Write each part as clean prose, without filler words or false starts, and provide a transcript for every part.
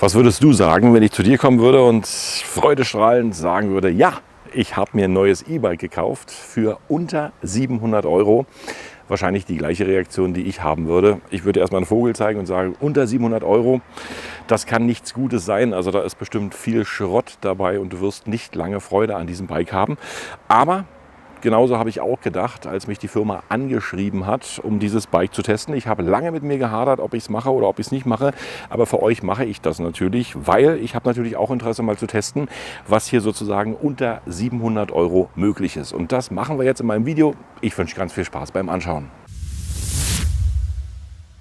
Was würdest du sagen, wenn ich zu dir kommen würde und freudestrahlend sagen würde, ja, ich habe mir ein neues E-Bike gekauft für unter 700 Euro? Wahrscheinlich die gleiche Reaktion, die ich haben würde. Ich würde erstmal einen Vogel zeigen und sagen, unter 700 Euro, das kann nichts Gutes sein. Also da ist bestimmt viel Schrott dabei und du wirst nicht lange Freude an diesem Bike haben. Aber genauso habe ich auch gedacht, als mich die Firma angeschrieben hat, um dieses Bike zu testen. Ich habe lange mit mir gehadert, ob ich es mache oder ob ich es nicht mache. Aber für euch mache ich das natürlich, weil ich habe natürlich auch Interesse mal zu testen, was hier sozusagen unter 700 Euro möglich ist. Und das machen wir jetzt in meinem Video. Ich wünsche ganz viel Spaß beim Anschauen.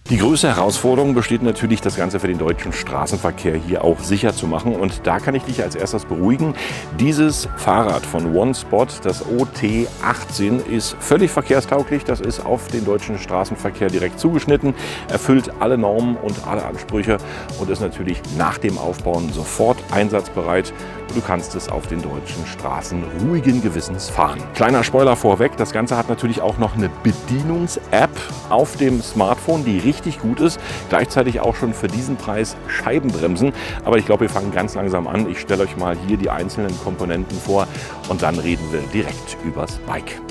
Die größte Herausforderung besteht natürlich, das Ganze für den deutschen Straßenverkehr hier auch sicher zu machen. Und da kann ich dich als erstes beruhigen. Dieses Fahrrad von OneSpot, das OT18, ist völlig verkehrstauglich. Das ist auf den deutschen Straßenverkehr direkt zugeschnitten, erfüllt alle Normen und alle Ansprüche und ist natürlich nach dem Aufbauen sofort einsatzbereit. Du kannst es auf den deutschen Straßen ruhigen Gewissens fahren. Kleiner Spoiler vorweg, das Ganze hat natürlich auch noch eine Bedienungs-App auf dem Smartphone, die richtig gut ist. Gleichzeitig auch schon für diesen Preis Scheibenbremsen. Aber ich glaube, wir fangen ganz langsam an. Ich stelle euch mal hier die einzelnen Komponenten vor und dann reden wir direkt übers Bike.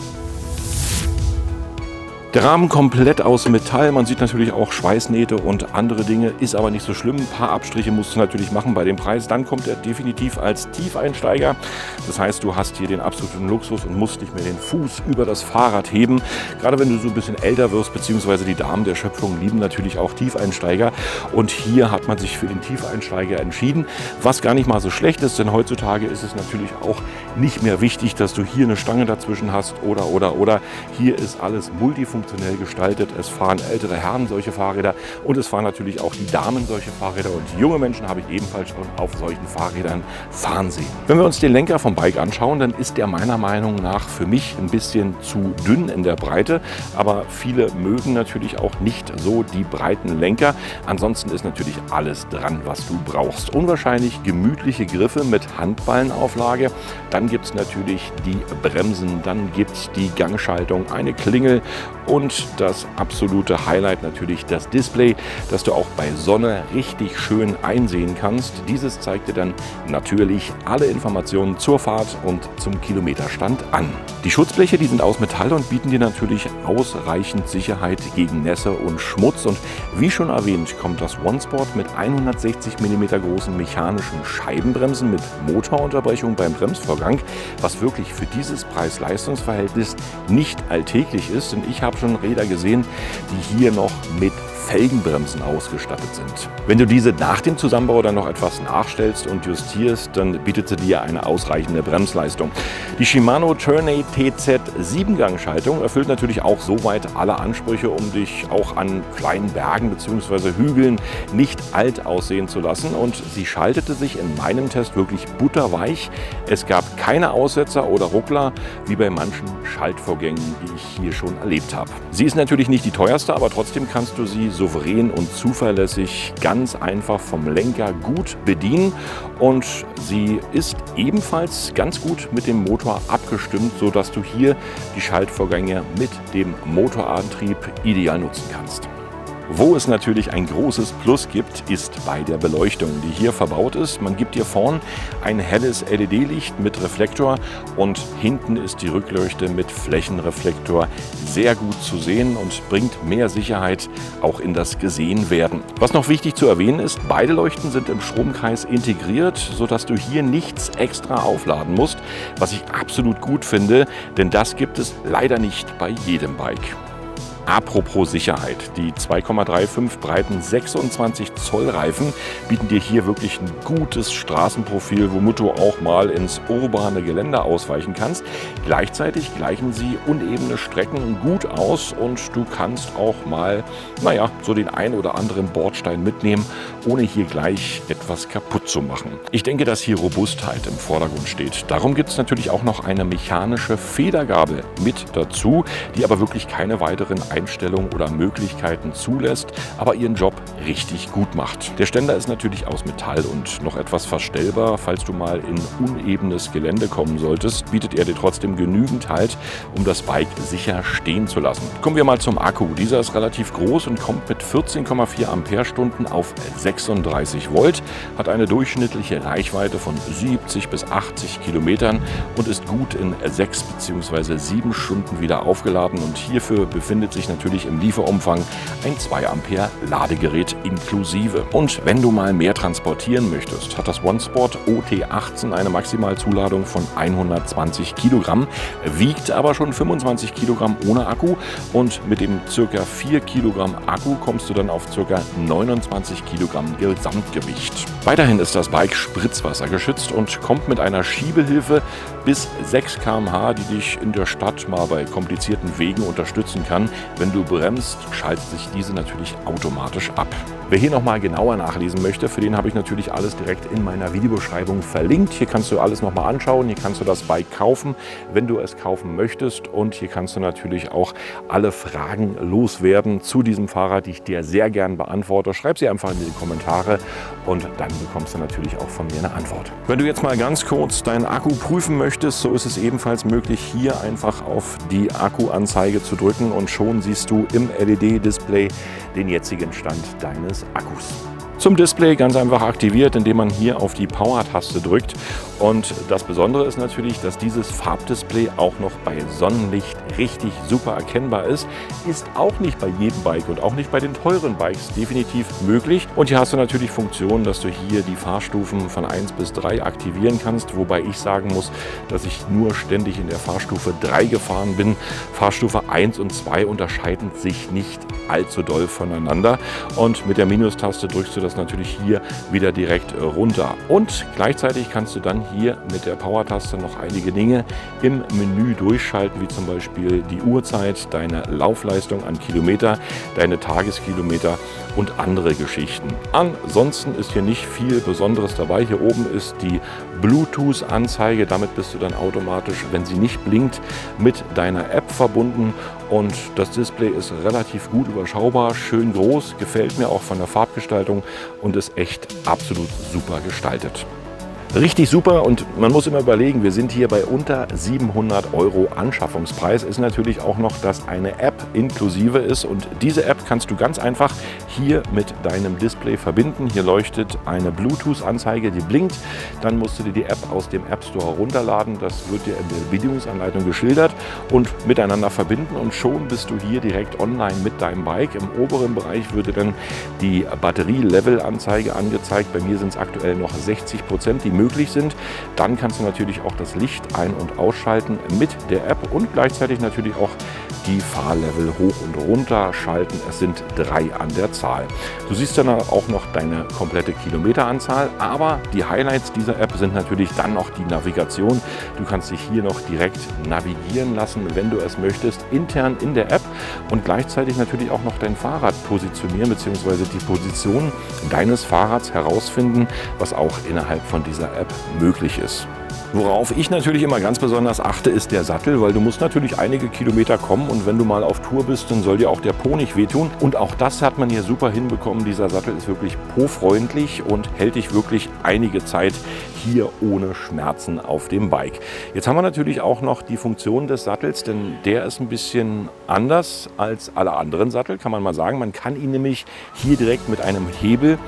Der Rahmen komplett aus Metall, man sieht natürlich auch Schweißnähte und andere Dinge, ist aber nicht so schlimm. Ein paar Abstriche musst du natürlich machen bei dem Preis. Dann kommt er definitiv als Tiefeinsteiger. Das heißt, du hast hier den absoluten Luxus und musst nicht mehr den Fuß über das Fahrrad heben. Gerade wenn du so ein bisschen älter wirst, beziehungsweise die Damen der Schöpfung lieben natürlich auch Tiefeinsteiger. Und hier hat man sich für den Tiefeinsteiger entschieden, was gar nicht mal so schlecht ist, denn heutzutage ist es natürlich auch nicht mehr wichtig, dass du hier eine Stange dazwischen hast oder. Hier ist alles multifunktional gestaltet. Es fahren ältere Herren solche Fahrräder und es fahren natürlich auch die Damen solche Fahrräder und junge Menschen habe ich ebenfalls schon auf solchen Fahrrädern fahren sehen. Wenn wir uns den Lenker vom Bike anschauen, dann ist der meiner Meinung nach für mich ein bisschen zu dünn in der Breite, aber viele mögen natürlich auch nicht so die breiten Lenker. Ansonsten ist natürlich alles dran, was du brauchst. Unwahrscheinlich gemütliche Griffe mit Handballenauflage. Dann gibt es natürlich die Bremsen, dann gibt es die Gangschaltung, eine Klingel und das absolute Highlight natürlich das Display, das du auch bei Sonne richtig schön einsehen kannst. Dieses zeigt dir dann natürlich alle Informationen zur Fahrt und zum Kilometerstand an. Die Schutzbleche, die sind aus Metall und bieten dir natürlich ausreichend Sicherheit gegen Nässe und Schmutz. Und wie schon erwähnt, kommt das OneSpot mit 160 mm großen mechanischen Scheibenbremsen mit Motorunterbrechung beim Bremsvorgang, was wirklich für dieses Preis-Leistungs-Verhältnis nicht alltäglich ist. Denn ich habe schon Räder gesehen, die hier noch mit Felgenbremsen ausgestattet sind. Wenn du diese nach dem Zusammenbau dann noch etwas nachstellst und justierst, dann bietet sie dir eine ausreichende Bremsleistung. Die Shimano Tourney TZ 7-Gang-Schaltung erfüllt natürlich auch soweit alle Ansprüche, um dich auch an kleinen Bergen bzw. Hügeln nicht alt aussehen zu lassen. Und sie schaltete sich in meinem Test wirklich butterweich. Es gab keine Aussetzer oder Ruckler, wie bei manchen Schaltvorgängen, die ich hier schon erlebt habe. Sie ist natürlich nicht die teuerste, aber trotzdem kannst du sie souverän und zuverlässig ganz einfach vom Lenker gut bedienen und sie ist ebenfalls ganz gut mit dem Motor abgestimmt, sodass du hier die Schaltvorgänge mit dem Motorantrieb ideal nutzen kannst. Wo es natürlich ein großes Plus gibt, ist bei der Beleuchtung, die hier verbaut ist. Man gibt hier vorn ein helles LED-Licht mit Reflektor und hinten ist die Rückleuchte mit Flächenreflektor sehr gut zu sehen und bringt mehr Sicherheit auch in das Gesehenwerden. Was noch wichtig zu erwähnen ist, beide Leuchten sind im Stromkreis integriert, sodass du hier nichts extra aufladen musst, was ich absolut gut finde, denn das gibt es leider nicht bei jedem Bike. Apropos Sicherheit, die 2,35 breiten 26 Zoll Reifen bieten dir hier wirklich ein gutes Straßenprofil, womit du auch mal ins urbane Gelände ausweichen kannst. Gleichzeitig gleichen sie unebene Strecken gut aus und du kannst auch mal, so den ein oder anderen Bordstein mitnehmen, ohne hier gleich etwas kaputt zu machen. Ich denke, dass hier Robustheit im Vordergrund steht. Darum gibt es natürlich auch noch eine mechanische Federgabel mit dazu, die aber wirklich keine weiteren Einstellungen oder Möglichkeiten zulässt, aber ihren Job richtig gut macht. Der Ständer ist natürlich aus Metall und noch etwas verstellbar. Falls du mal in unebenes Gelände kommen solltest, bietet er dir trotzdem genügend Halt, um das Bike sicher stehen zu lassen. Kommen wir mal zum Akku. Dieser ist relativ groß und kommt mit 14,4 Ampere-Stunden auf 36 Volt, hat eine durchschnittliche Reichweite von 70 bis 80 Kilometern und ist gut in 6 bzw. 7 Stunden wieder aufgeladen, und hierfür befindet sich natürlich im Lieferumfang ein 2 Ampere Ladegerät inklusive. Und wenn du mal mehr transportieren möchtest, hat das OneSport OT18 eine Maximalzuladung von 120 Kilogramm, wiegt aber schon 25 Kilogramm ohne Akku, und mit dem ca. 4 Kilogramm Akku kommst du dann auf ca. 29 Kilogramm Gesamtgewicht. Weiterhin ist das Bike spritzwassergeschützt und kommt mit einer Schiebehilfe bis 6 km/h, die dich in der Stadt mal bei komplizierten Wegen unterstützen kann. Wenn du bremst, schaltet sich diese natürlich automatisch ab. Wer hier nochmal genauer nachlesen möchte, für den habe ich natürlich alles direkt in meiner Videobeschreibung verlinkt. Hier kannst du alles nochmal anschauen, hier kannst du das Bike kaufen, wenn du es kaufen möchtest, und hier kannst du natürlich auch alle Fragen loswerden zu diesem Fahrrad, die ich dir sehr gern beantworte. Schreib sie einfach in die Kommentare und dann bekommst du natürlich auch von mir eine Antwort. Wenn du jetzt mal ganz kurz deinen Akku prüfen möchtest, so ist es ebenfalls möglich, hier einfach auf die Akkuanzeige zu drücken, und schon siehst du im LED-Display den jetzigen Stand deines Akkus. Zum Display ganz einfach aktiviert, indem man hier auf die Power-Taste drückt. Und das Besondere ist natürlich, dass dieses Farbdisplay auch noch bei Sonnenlicht richtig super erkennbar ist. Ist auch nicht bei jedem Bike und auch nicht bei den teuren Bikes definitiv möglich. Und hier hast du natürlich Funktionen, dass du hier die Fahrstufen von 1 bis 3 aktivieren kannst, wobei ich sagen muss, dass ich nur ständig in der Fahrstufe 3 gefahren bin. Fahrstufe 1 und 2 unterscheiden sich nicht allzu doll voneinander, und mit der Minustaste drückst du das natürlich hier wieder direkt runter. Und gleichzeitig kannst du dann hier mit der Power-Taste noch einige Dinge im Menü durchschalten, wie zum Beispiel die Uhrzeit, deine Laufleistung an Kilometer, deine Tageskilometer und andere Geschichten. Ansonsten ist hier nicht viel Besonderes dabei. Hier oben ist die Bluetooth-Anzeige. Damit bist du dann automatisch, wenn sie nicht blinkt, mit deiner App verbunden. Und das Display ist relativ gut überschaubar, schön groß, gefällt mir auch von der Farbgestaltung und ist echt absolut super gestaltet. Richtig super, und man muss immer überlegen, wir sind hier bei unter 700 € Anschaffungspreis. Ist natürlich auch noch, dass eine App inklusive ist, und diese App kannst du ganz einfach hier mit deinem Display verbinden. Hier leuchtet eine Bluetooth-Anzeige, die blinkt. Dann musst du dir die App aus dem App Store runterladen. Das wird dir in der Bedienungsanleitung geschildert und miteinander verbinden, und schon bist du hier direkt online mit deinem Bike. Im oberen Bereich würde dann die Batterie-Level-Anzeige angezeigt. Bei mir sind es aktuell noch 60%, die möglich sind. Dann kannst du natürlich auch das Licht ein- und ausschalten mit der App und gleichzeitig natürlich auch die Fahrlevel hoch und runter schalten. Es sind 3 an der Zahl. Du siehst dann auch noch deine komplette Kilometeranzahl, aber die Highlights dieser App sind natürlich dann noch die Navigation. Du kannst dich hier noch direkt navigieren lassen, wenn du es möchtest, intern in der App, und gleichzeitig natürlich auch noch dein Fahrrad positionieren bzw. die Position deines Fahrrads herausfinden, was auch innerhalb von dieser App möglich ist. Worauf ich natürlich immer ganz besonders achte, ist der Sattel, weil du musst natürlich einige Kilometer kommen, und wenn du mal auf Tour bist, dann soll dir auch der Po nicht wehtun. Und auch das hat man hier super hinbekommen. Dieser Sattel ist wirklich po-freundlich und hält dich wirklich einige Zeit hier ohne Schmerzen auf dem Bike. Jetzt haben wir natürlich auch noch die Funktion des Sattels, denn der ist ein bisschen anders als alle anderen Sattel, kann man mal sagen. Man kann ihn nämlich hier direkt mit einem Hebel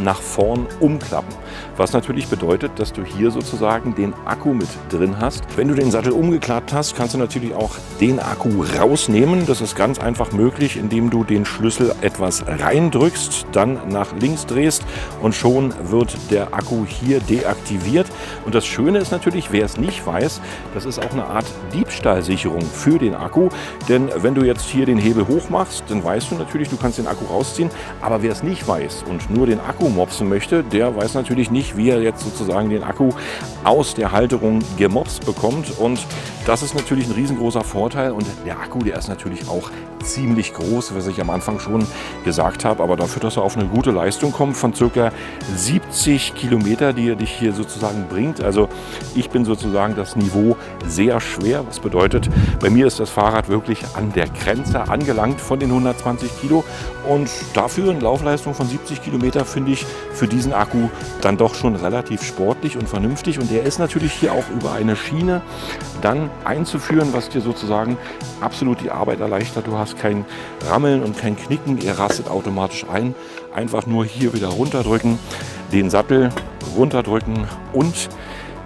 nach vorn umklappen. Was natürlich bedeutet, dass du hier sozusagen den Akku mit drin hast. Wenn du den Sattel umgeklappt hast, kannst du natürlich auch den Akku rausnehmen. Das ist ganz einfach möglich, indem du den Schlüssel etwas reindrückst, dann nach links drehst, und schon wird der Akku hier deaktiviert. Und das Schöne ist natürlich, wer es nicht weiß, das ist auch eine Art Diebstahlsicherung für den Akku. Denn wenn du jetzt hier den Hebel hoch machst, dann weißt du natürlich, du kannst den Akku rausziehen. Aber wer es nicht weiß und nur den Akku mopsen möchte, der weiß natürlich nicht, wie er jetzt sozusagen den Akku aus der Halterung gemopst bekommt. Und das ist natürlich ein riesengroßer Vorteil. Und der Akku, der ist natürlich auch ziemlich groß, was ich am Anfang schon gesagt habe. Aber dafür, dass er auf eine gute Leistung kommt von ca. 70 Kilometer, die er dich hier sozusagen bringt. Also ich bin sozusagen das Niveau sehr schwer. Was bedeutet, bei mir ist das Fahrrad wirklich an der Grenze angelangt von den 120 Kilo. Und dafür eine Laufleistung von 70 Kilometer finde ich für diesen Akku dann doch schon relativ sportlich und vernünftig. Und der ist natürlich hier auch über eine Schiene dann einzuführen, was dir sozusagen absolut die Arbeit erleichtert. Du hast kein Rammeln und kein Knicken, er rastet automatisch ein. Einfach nur hier wieder runterdrücken, den Sattel runterdrücken und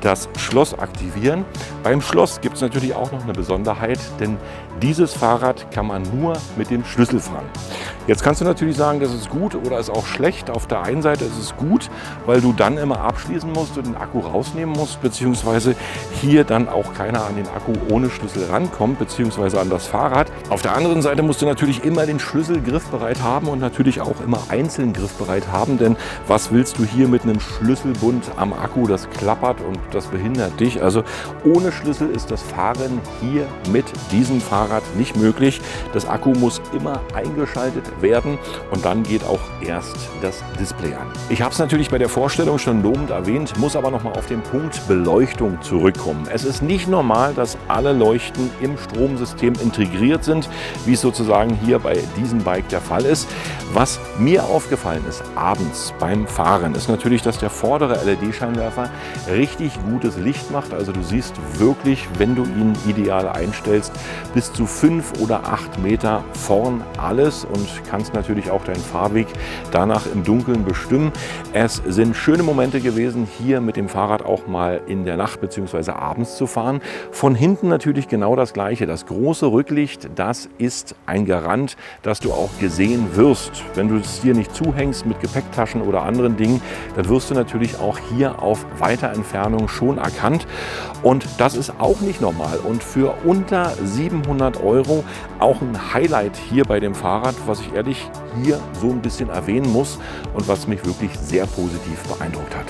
das Schloss aktivieren. Beim Schloss gibt es natürlich auch noch eine Besonderheit, denn dieses Fahrrad kann man nur mit dem Schlüssel fahren. Jetzt kannst du natürlich sagen, das ist gut oder ist auch schlecht. Auf der einen Seite ist es gut, weil du dann immer abschließen musst und den Akku rausnehmen musst, beziehungsweise hier dann auch keiner an den Akku ohne Schlüssel rankommt, beziehungsweise an das Fahrrad. Auf der anderen Seite musst du natürlich immer den Schlüssel griffbereit haben und natürlich auch immer einzeln griffbereit haben, denn was willst du hier mit einem Schlüsselbund am Akku? Das klappert und das behindert dich. Also ohne Schlüssel ist das Fahren hier mit diesem Fahrrad nicht möglich. Das Akku muss immer eingeschaltet werden und dann geht auch erst das Display an. Ich habe es natürlich bei der Vorstellung schon lobend erwähnt, muss aber noch mal auf den Punkt Beleuchtung zurückkommen. Es ist nicht normal, dass alle Leuchten im Stromsystem integriert sind, wie es sozusagen hier bei diesem Bike der Fall ist. Was mir aufgefallen ist abends beim Fahren, ist natürlich, dass der vordere LED-Scheinwerfer richtig gutes Licht macht. Also du siehst wirklich, wenn du ihn ideal einstellst, bis zu 5 oder 8 Meter vorn alles und kannst natürlich auch deinen Fahrweg danach im Dunkeln bestimmen. Es sind schöne Momente gewesen, hier mit dem Fahrrad auch mal in der Nacht bzw. abends zu fahren. Von hinten natürlich genau das Gleiche. Das große Rücklicht, das ist ein Garant, dass du auch gesehen wirst. Wenn du es dir nicht zuhängst mit Gepäcktaschen oder anderen Dingen, dann wirst du natürlich auch hier auf weiter Entfernung schon erkannt. Und das ist auch nicht normal. Und für unter 700 € auch ein Highlight hier bei dem Fahrrad, was ich ehrlich hier so ein bisschen erwähnen muss und was mich wirklich sehr positiv beeindruckt hat.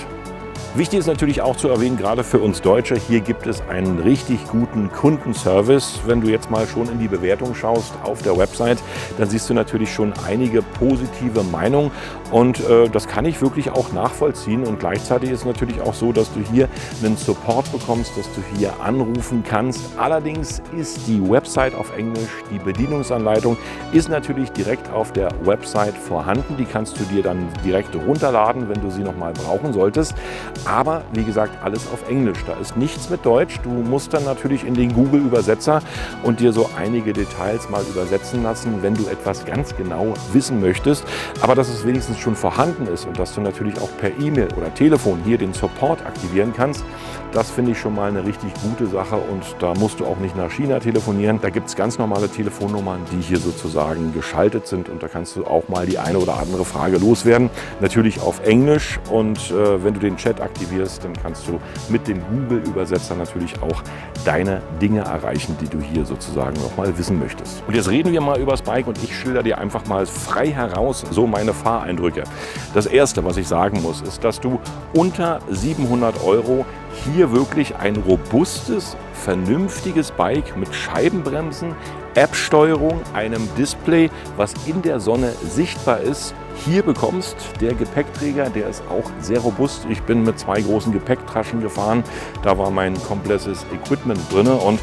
Wichtig ist natürlich auch zu erwähnen, gerade für uns Deutsche, hier gibt es einen richtig guten Kundenservice. Wenn du jetzt mal schon in die Bewertung schaust auf der Website, dann siehst du natürlich schon einige positive Meinungen und das kann ich wirklich auch nachvollziehen. Und gleichzeitig ist es natürlich auch so, dass du hier einen Support bekommst, dass du hier anrufen kannst. Allerdings ist die Website auf Englisch, die Bedienungsanleitung ist natürlich direkt auf der Website vorhanden. Die kannst du dir dann direkt runterladen, wenn du sie nochmal brauchen solltest. Aber wie gesagt, alles auf Englisch. Da ist nichts mit Deutsch. Du musst dann natürlich in den Google-Übersetzer und dir so einige Details mal übersetzen lassen, wenn du etwas ganz genau wissen möchtest. Aber dass es wenigstens schon vorhanden ist und dass du natürlich auch per E-Mail oder Telefon hier den Support aktivieren kannst, das finde ich schon mal eine richtig gute Sache und da musst du auch nicht nach China telefonieren. Da gibt es ganz normale Telefonnummern, die hier sozusagen geschaltet sind und da kannst du auch mal die eine oder andere Frage loswerden. Natürlich auf Englisch und wenn du den Chat aktivierst, dann kannst du mit dem Google-Übersetzer natürlich auch deine Dinge erreichen, die du hier sozusagen noch mal wissen möchtest. Und jetzt reden wir mal über das Bike und ich schilder dir einfach mal frei heraus so meine Fahreindrücke. Das erste, was ich sagen muss, ist, dass du unter 700 € hier wirklich ein robustes, vernünftiges Bike mit Scheibenbremsen, App-Steuerung, einem Display, was in der Sonne sichtbar ist, hier bekommst. Der Gepäckträger, der ist auch sehr robust. Ich bin mit 2 großen Gepäcktaschen gefahren. Da war mein komplettes Equipment drin und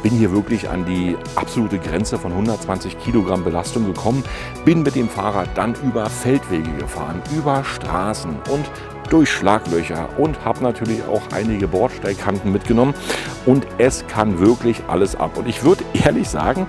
bin hier wirklich an die absolute Grenze von 120 Kilogramm Belastung gekommen. Bin mit dem Fahrrad dann über Feldwege gefahren, über Straßen und durch Schlaglöcher und habe natürlich auch einige Bordsteigkanten mitgenommen und es kann wirklich alles ab. Und ich würde ehrlich sagen,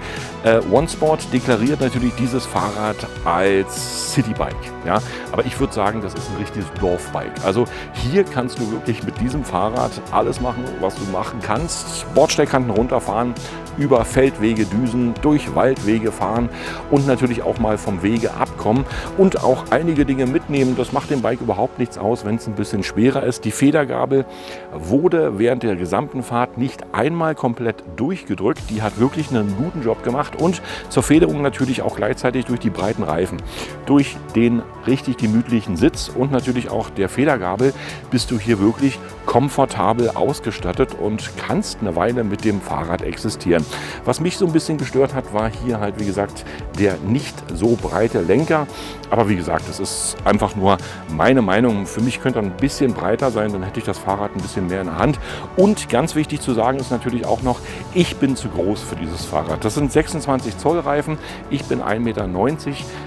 OneSport deklariert natürlich dieses Fahrrad als Citybike. Ja? Aber ich würde sagen, das ist ein richtiges Dorfbike. Also hier kannst du wirklich mit diesem Fahrrad alles machen, was du machen kannst. Bordsteigkanten runterfahren, über Feldwege düsen, durch Waldwege fahren und natürlich auch mal vom Wege abkommen und auch einige Dinge mitnehmen. Das macht dem Bike überhaupt nichts aus, wenn es ein bisschen schwerer ist. Die Federgabel wurde während der gesamten Fahrt nicht einmal komplett durchgedrückt. Die hat wirklich einen guten Job gemacht und zur Federung natürlich auch gleichzeitig durch die breiten Reifen, durch den richtig gemütlichen Sitz und natürlich auch der Federgabel bist du hier wirklich komfortabel ausgestattet und kannst eine Weile mit dem Fahrrad existieren. Was mich so ein bisschen gestört hat, war hier halt wie gesagt der nicht so breite Lenker. Aber wie gesagt, das ist einfach nur meine Meinung. Für mich ich könnte ein bisschen breiter sein, dann hätte ich das Fahrrad ein bisschen mehr in der Hand. Und ganz wichtig zu sagen ist natürlich auch noch, ich bin zu groß für dieses Fahrrad. Das sind 26 Zoll Reifen, ich bin 1,90 Meter.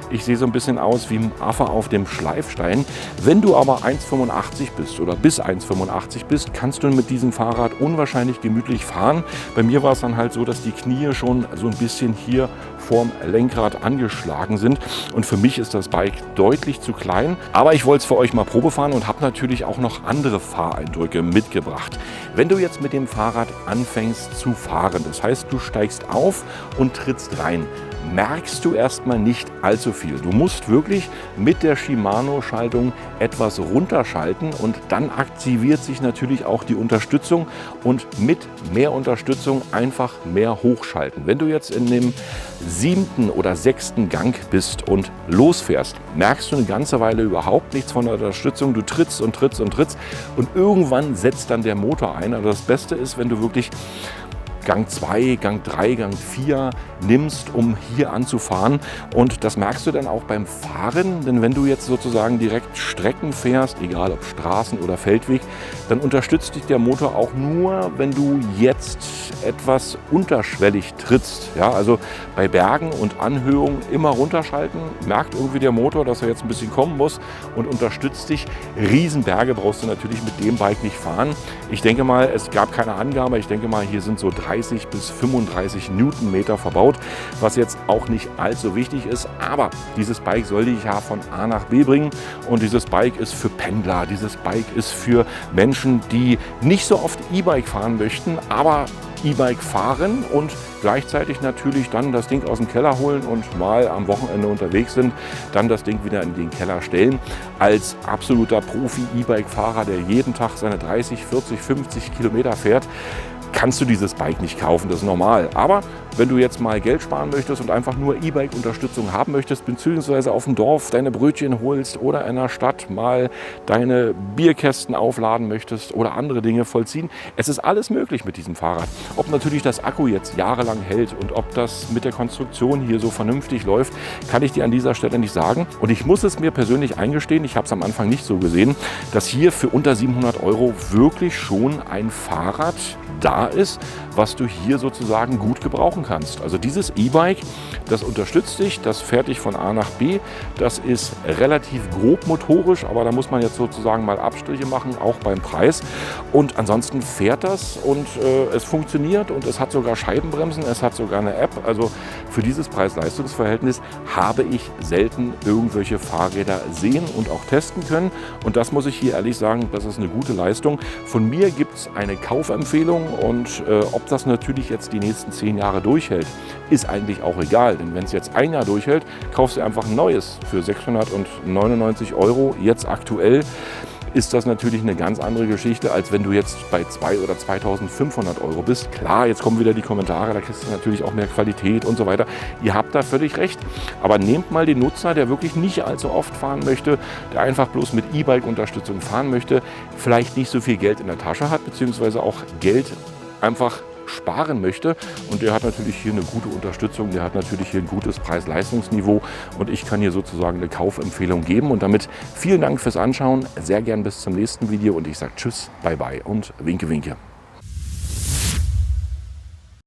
Ich sehe so ein bisschen aus wie ein Affe auf dem Schleifstein. Wenn du aber 1,85 bist oder bis 1,85 bist, kannst du mit diesem Fahrrad unwahrscheinlich gemütlich fahren. Bei mir war es dann halt so, dass die Knie schon so ein bisschen hier vorm Lenkrad angeschlagen sind. Und für mich ist das Bike deutlich zu klein. Aber ich wollte es für euch mal Probe fahren und habe natürlich auch noch andere Fahreindrücke mitgebracht. Wenn du jetzt mit dem Fahrrad anfängst zu fahren, das heißt, du steigst auf und trittst rein, merkst du erstmal nicht allzu viel. Du musst wirklich mit der Shimano-Schaltung etwas runterschalten und dann aktiviert sich natürlich auch die Unterstützung und mit mehr Unterstützung einfach mehr hochschalten. Wenn du jetzt in dem 7. oder 6. Gang bist und losfährst, merkst du eine ganze Weile überhaupt nichts von der Unterstützung. Du trittst und trittst und trittst und irgendwann setzt dann der Motor ein. Also das Beste ist, wenn du wirklich Gang 2, Gang 3, Gang 4 nimmst, um hier anzufahren. Und das merkst du dann auch beim Fahren, denn wenn du jetzt sozusagen direkt Strecken fährst, egal ob Straßen oder Feldweg, dann unterstützt dich der Motor auch nur, wenn du jetzt etwas unterschwellig trittst. Ja, also bei Bergen und Anhöhungen immer runterschalten, merkt irgendwie der Motor, dass er jetzt ein bisschen kommen muss und unterstützt dich. Riesenberge brauchst du natürlich mit dem Bike nicht fahren. Ich denke mal, es gab keine Angabe, ich denke mal, hier sind so 30 bis 35 Newtonmeter verbaut, was jetzt auch nicht allzu wichtig ist, aber dieses Bike soll dich ja von A nach B bringen und dieses Bike ist für Pendler, dieses Bike ist für Menschen, die nicht so oft E-Bike fahren möchten, aber E-Bike fahren und gleichzeitig natürlich dann das Ding aus dem Keller holen und mal am Wochenende unterwegs sind, dann das Ding wieder in den Keller stellen. Als absoluter Profi-E-Bike-Fahrer, der jeden Tag seine 30, 40, 50 Kilometer fährt, kannst du dieses Bike nicht kaufen, das ist normal. Aber wenn du jetzt mal Geld sparen möchtest und einfach nur E-Bike-Unterstützung haben möchtest, beziehungsweise auf dem Dorf deine Brötchen holst oder in der Stadt mal deine Bierkästen aufladen möchtest oder andere Dinge vollziehen, es ist alles möglich mit diesem Fahrrad. Ob natürlich das Akku jetzt jahrelang hält und ob das mit der Konstruktion hier so vernünftig läuft, kann ich dir an dieser Stelle nicht sagen. Und ich muss es mir persönlich eingestehen, ich habe es am Anfang nicht so gesehen, dass hier für unter 700 € wirklich schon ein Fahrrad da ist, was du hier sozusagen gut gebrauchen kannst. Also dieses E-Bike, das unterstützt dich, das fährt dich von A nach B, das ist relativ grob motorisch, aber da muss man jetzt sozusagen mal Abstriche machen, auch beim Preis. Und ansonsten fährt das und es funktioniert und es hat sogar Scheibenbremsen, es hat sogar eine App. Also für dieses Preis-Leistungs-Verhältnis habe ich selten irgendwelche Fahrräder sehen und auch testen können. Und das muss ich hier ehrlich sagen, das ist eine gute Leistung. Von mir gibt es eine Kaufempfehlung und ob das natürlich jetzt die nächsten 10 Jahre durchhält, ist eigentlich auch egal. Denn wenn es jetzt ein Jahr durchhält, kaufst du einfach ein neues für 699 € jetzt aktuell. Ist das natürlich eine ganz andere Geschichte, als wenn du jetzt bei 2.000 oder 2.500 € bist. Klar, jetzt kommen wieder die Kommentare, da kriegst du natürlich auch mehr Qualität und so weiter. Ihr habt da völlig recht. Aber nehmt mal den Nutzer, der wirklich nicht allzu oft fahren möchte, der einfach bloß mit E-Bike-Unterstützung fahren möchte, vielleicht nicht so viel Geld in der Tasche hat, beziehungsweise auch Geld einfach sparen möchte. Und der hat natürlich hier eine gute Unterstützung, der hat natürlich hier ein gutes Preis-Leistungsniveau und ich kann hier sozusagen eine Kaufempfehlung geben. Und damit vielen Dank fürs Anschauen, sehr gern bis zum nächsten Video und ich sage Tschüss, bye bye und winke, winke.